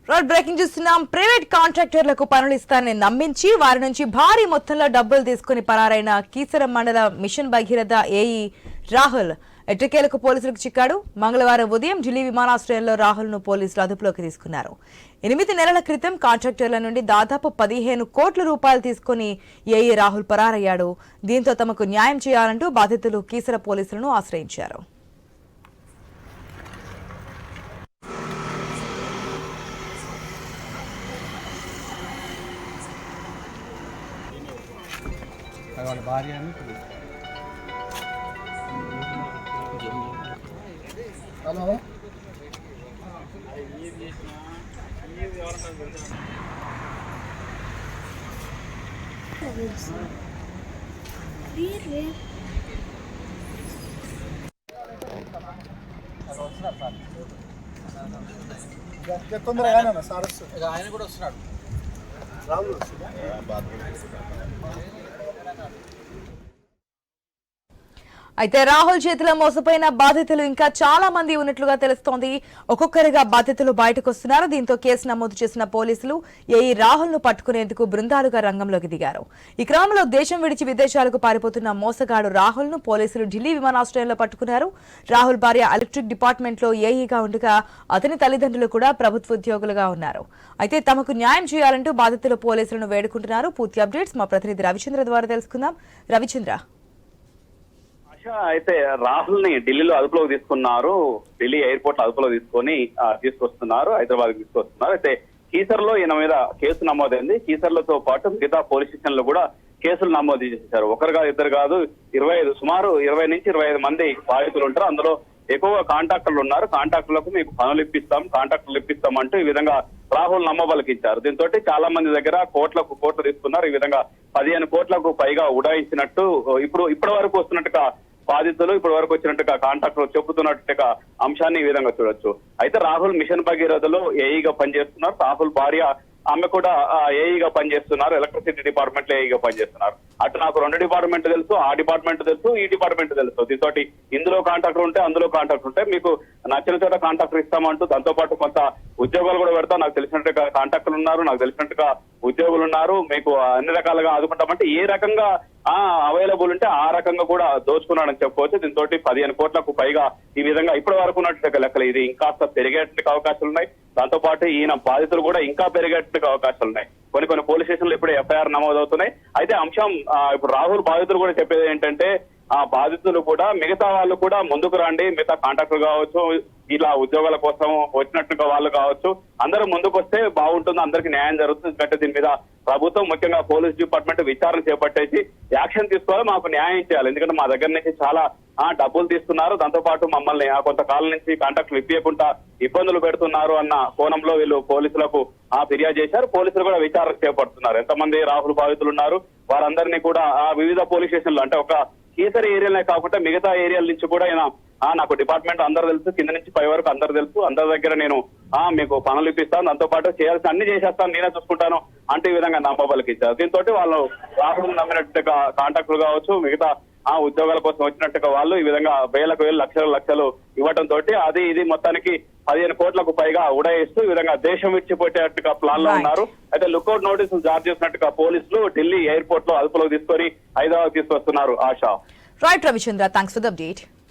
Road breaking చూస్తున్నాం. Private కాంట్రాక్టర్లకు పనులు ఇస్తానని నమ్మించి వారి నుంచి భారీ మొత్తంలో డబ్బులు తీసుకుని పరారైన కీసర మండల మిషన్ భగీరథ ఏఈ రాహుల్ ఎట్టకేలకు పోలీసులకు చిక్కాడు. మంగళవారం ఉదయం ఢిల్లీ విమానాశ్రయంలో రాహుల్ ను పోలీసులు అదుపులోకి తీసుకున్నారు. 8 నెలల క్రితం కాంట్రాక్టర్ల నుండి దాదాపు 15 కోట్ల రూపాయలు తీసుకుని ఏఈ రాహుల్ పరారయ్యాడు. దీంతో తమకు న్యాయం చేయాలంటూ బాధితులు కీసర పోలీసులను ఆశ్రయించారు. వాళ్ళ భార్య హలో తొందరగా సార్ ఆయన కూడా వస్తున్నాడు. రాములు అయితే రాహుల్ చేతిలో మోసపోయిన బాధితులు ఇంకా చాలా మంది ఉన్నట్లుగా తెలుస్తోంది. ఒక్కొక్కరిగా బాధితులు బయటకు వస్తున్నారు. దీంతో కేసు నమోదు చేసిన పోలీసులు ఏఈ రాహుల్ ను పట్టుకునేందుకు బృందాలుగా రంగంలోకి దిగారు. ఈ క్రమంలో దేశం విడిచి విదేశాలకు పారిపోతున్న మోసగాడు రాహుల్ ను పోలీసులు ఢిల్లీ విమానాశ్రయంలో పట్టుకున్నారు. రాహుల్ భార్య ఎలక్ట్రిక్ డిపార్ట్మెంట్ లో ఏఈగా ఉండగా అతని తల్లిదండ్రులు కూడా ప్రభుత్వ ఉద్యోగులుగా ఉన్నారు. అయితే తమకు న్యాయం చేయాలంటూ బాధితులు పోలీసులను వేడుకుంటున్నారు. పూర్తి అప్డేట్స్ మా ప్రతినిధి రవిచంద్ర ద్వారా తెలుసుకుందాం. రవిచంద్ర, అయితే రాహుల్ ని ఢిల్లీలో అదుపులోకి తీసుకున్నారు. ఢిల్లీ ఎయిర్పోర్ట్ అదుపులో తీసుకొస్తున్నారు, హైదరాబాద్ తీసుకొస్తున్నారు. అయితే కీసర్లో ఈయన మీద కేసు నమోదైంది. కీసర్లతో పాటు మిగతా పోలీస్ స్టేషన్ లో కూడా కేసులు నమోదు చేశారు. ఒకరు కాదు, ఇద్దరు కాదు, సుమారు 20 నుంచి 25 మంది బాధితులు ఉంటారు. అందులో ఎక్కువగా కాంట్రాక్టర్లు ఉన్నారు. కాంట్రాక్టర్లకు మీకు పనులు ఇప్పిస్తాం అంటూ ఈ విధంగా రాహుల్ నమ్మబలికించారు. దీంతో చాలా మంది దగ్గర కోట్లు తీసుకున్నారు. ఈ విధంగా 15 కోట్లకు పైగా ఉడాయించినట్టు ఇప్పటి వరకు వస్తున్నట్టుగా బాధితులు ఇప్పటి వరకు వచ్చినట్టుగా కాంట్రాక్టర్ చెబుతున్నట్టుగా అంశాన్ని ఈ విధంగా చూడొచ్చు. అయితే రాహుల్ మిషన్ భగీరథలో ఏఈగా పనిచేస్తున్నారు. రాహుల్ భార్య ఆమె కూడా ఏఈగా పనిచేస్తున్నారు. ఎలక్ట్రిసిటీ డిపార్ట్మెంట్ లో ఏఈగా పనిచేస్తున్నారు. అటు నాకు 2 డిపార్ట్మెంట్ తెలుసు, ఆ డిపార్ట్మెంట్ తెలుసు, ఈ డిపార్ట్మెంట్ తెలుసు. దీంతో ఇందులో కాంట్రాక్టర్ ఉంటే అందులో కాంట్రాక్టర్ ఉంటే మీకు నచ్చిన చోట కాంట్రాక్టర్ ఇస్తామంటూ దాంతో పాటు కొంత ఉద్యోగాలు కూడా పెడతాం. నాకు తెలిసినట్టుగా కాంట్రాక్టర్లు ఉన్నారు, నాకు తెలిసినట్టుగా ఉద్యోగులు ఉన్నారు. మీకు అన్ని రకాలుగా ఆదుకుంటామంటే ఏ రకంగా అవైలబుల్ ఉంటే ఆ రకంగా కూడా దోచుకున్నాడని చెప్పుకోవచ్చు. దీంతో 15 కోట్లకు పైగా ఈ విధంగా ఇప్పటి వరకు ఉన్నట్టు లెక్కలు. ఇది ఇంకా పెరిగేటువంటి అవకాశాలు ఉన్నాయి. దాంతో పాటు ఈయన బాధితులు కూడా ఇంకా పెరిగేటువంటి అవకాశాలు ఉన్నాయి. కొన్ని పోలీస్ స్టేషన్లు ఇప్పుడు ఎఫ్ఐఆర్ నమోదవుతున్నాయి. అయితే అంశం ఇప్పుడు రాహుల్ బాధితులు కూడా చెప్పేది ఏంటంటే ఆ బాధితులు కూడా మిగతా వాళ్ళు కూడా ముందుకు రండి, మిగతా కాంట్రాక్టర్ కావచ్చు, ఇలా ఉద్యోగాల కోసం వచ్చినట్టుగా వాళ్ళు కావచ్చు, అందరూ ముందుకు వస్తే బాగుంటుంది, అందరికి న్యాయం జరుగుతుంది. ఎందుకంటే దీని మీద ప్రభుత్వం ముఖ్యంగా పోలీస్ డిపార్ట్మెంట్ విచారణ చేపట్టేసి యాక్షన్ తీసుకోవాలి, మాకు న్యాయం చేయాలి. ఎందుకంటే మా దగ్గర నుంచి చాలా డబ్బులు తీసుకున్నారు, దాంతో పాటు మమ్మల్ని కొంతకాలం నుంచి కాంట్రాక్టులు ఇప్పించకుండా ఇబ్బందులు పెడుతున్నారు అన్న కోణంలో వీళ్ళు పోలీసులకు ఫిర్యాదు చేశారు. పోలీసులు కూడా విచారణ చేపడుతున్నారు. ఎంతమంది రాహుల్ బాధితులు ఉన్నారు వారందరినీ కూడా వివిధ పోలీస్ స్టేషన్లు అంటే ఒక కీసరి ఏరియాలే కాకుండా మిగతా ఏరియాల నుంచి కూడా ఆయన నాకు డిపార్ట్మెంట్ అందరు తెలుసు, కింద నుంచి పై వరకు అందరు తెలుసు, అందరి దగ్గర నేను మీకు పనులు ఇప్పిస్తాను, దాంతో పాటు చేయాల్సిన అన్ని చేసేస్తాను, నేనే చూసుకుంటాను అంటే ఈ విధంగా నమ్మబలికిచ్చారు. దీంతో వాళ్ళు రాహుల్ నమ్మినట్టుగా కాంట్రాక్టులు కావచ్చు, మిగతా ఉద్యోగాల కోసం వచ్చినట్టుగా వాళ్ళు ఈ విధంగా వేలకు లక్షలు ఇవ్వడం తోటి ఇది మొత్తానికి 15 కోట్లకు పైగా ఉడాయిస్తూ ఈ విధంగా దేశం విడిచిపోయేట్టుగా ప్లాన్ లో ఉన్నారు. అయితే లుకౌట్ నోటీసులు జారీ చేసినట్టుగా పోలీసులు ఢిల్లీ ఎయిర్పోర్ట్ లో అదుపులోకి తీసుకొని హైదరాబాద్ తీసుకొస్తున్నారు. ASHA. Right Ravichandra, thanks for the update.